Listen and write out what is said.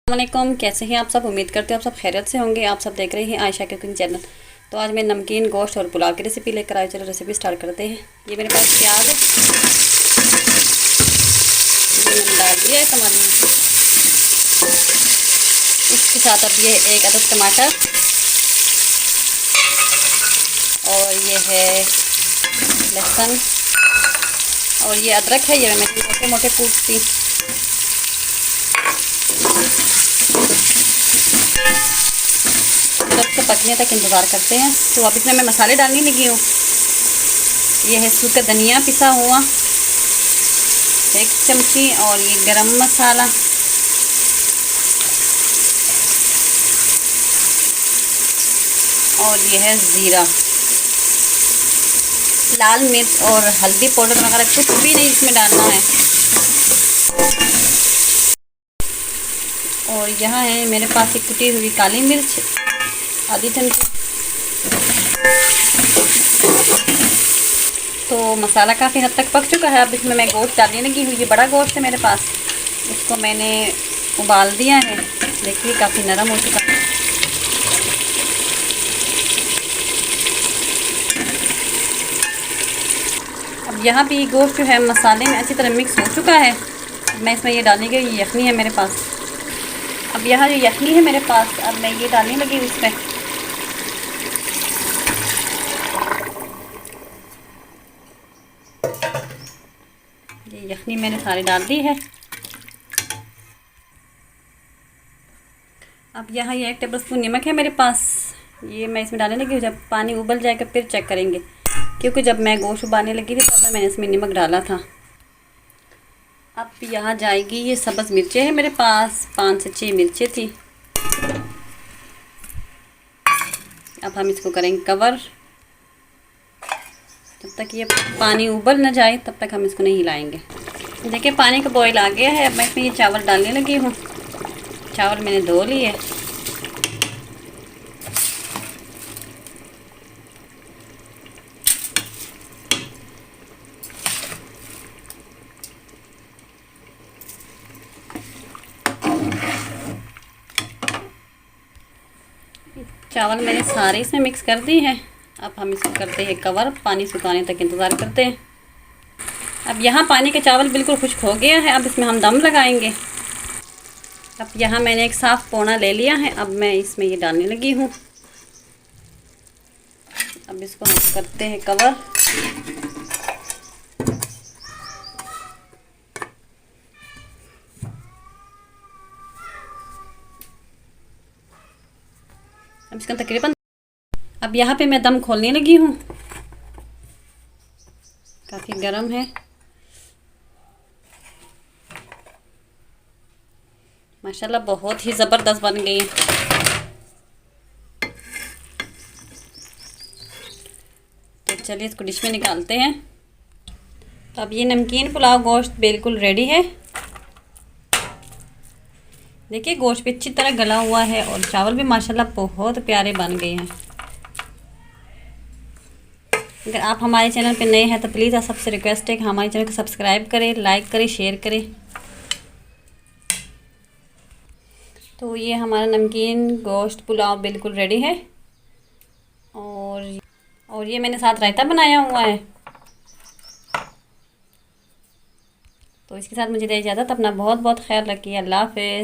अस्सलामुअलैकुम, कैसे हैं आप सब। उम्मीद करते हो आप सब खैरियत से होंगे। आप सब देख रहे हैं आयशा कुकिंग चैनल। तो आज मैं नमकीन गोश्त और पुलाव की रेसिपी लेकर आई। चलो रेसिपी स्टार्ट करते हैं। ये मेरे पास प्याज है, ये मैंने डाल दिया है टमाटर। इसके साथ अब ये एक अदद टमाटर और ये है लहसुन और ये अदरक है। ये मैं मोटे मोटे कूटती। अदरक को पकने तक इंतज़ार करते हैं। तो अब इसमें मैं मसाले डालने लगी हूँ। ये है सूखा धनिया पिसा हुआ 1 चमची और ये गरम मसाला और ये है ज़ीरा, लाल मिर्च और हल्दी पाउडर वगैरह कुछ भी नहीं इसमें डालना है। और यहाँ है मेरे पास एक कुटी हुई काली मिर्च आधी चमची। तो मसाला काफ़ी हद तक पक चुका है। अब इसमें मैं गोश्त डालने लगी हूँ। ये बड़ा गोश्त है मेरे पास, इसको मैंने उबाल दिया है। देखिए काफ़ी नरम हो चुका है। अब यहाँ भी गोश्त जो है मसाले में अच्छी तरह मिक्स हो चुका है। मैं इसमें ये डालने की, ये यखनी है मेरे पास। अब यहाँ जो यखनी है मेरे पास, अब मैं ये डालने लगी हूँ इसमें। ये यखनी मैंने सारी डाल दी है। अब यहाँ ये 1 टेबल स्पून नमक है मेरे पास, ये मैं इसमें डालने लगी हूँ। जब पानी उबल जाएगा फिर चेक करेंगे, क्योंकि जब मैं गोश्त उबालने लगी थी तब मैंने इसमें नमक डाला था। अब यहाँ जाएगी ये सब्ज़ मिर्चें हैं मेरे पास, 5 से 6 मिर्चें थी। अब हम इसको करेंगे कवर। जब तक ये पानी उबल न जाए तब तक हम इसको नहीं हिलाएंगे। देखिए पानी का बॉयल आ गया है। अब मैं इसमें ये चावल डालने लगी हूँ। चावल मैंने धो लिए। चावल मैंने सारे इसमें मिक्स कर दी हैं। अब हम इसको करते हैं कवर, पानी सुखाने तक इंतज़ार करते हैं। अब यहाँ पानी के चावल बिल्कुल खुश्क हो गया है। अब इसमें हम दम लगाएंगे। अब यहाँ मैंने एक साफ़ पोना ले लिया है। अब मैं इसमें ये डालने लगी हूँ। अब इसको हम करते हैं कवर। अब इसका तकरीबन, अब यहाँ पे मैं दम खोलने लगी हूँ। काफ़ी गर्म है। माशाल्लाह बहुत ही ज़बरदस्त बन गई है। तो चलिए इसको डिश में निकालते हैं। अब ये नमकीन पुलाव गोश्त बिल्कुल रेडी है। देखिए गोश्त भी अच्छी तरह गला हुआ है और चावल भी माशाल्लाह बहुत प्यारे बन गए हैं। अगर आप हमारे चैनल पे नए हैं तो प्लीज़ आप सबसे रिक्वेस्ट है कि हमारे चैनल को सब्सक्राइब करें, लाइक करें, शेयर करें। तो ये हमारा नमकीन गोश्त पुलाव बिल्कुल रेडी है। और ये मैंने साथ रायता बनाया हुआ है। तो इसके साथ मुझे दे इजाज़त। अपना बहुत बहुत ख्याल रखिए। अल्लाह हाफ़िज़।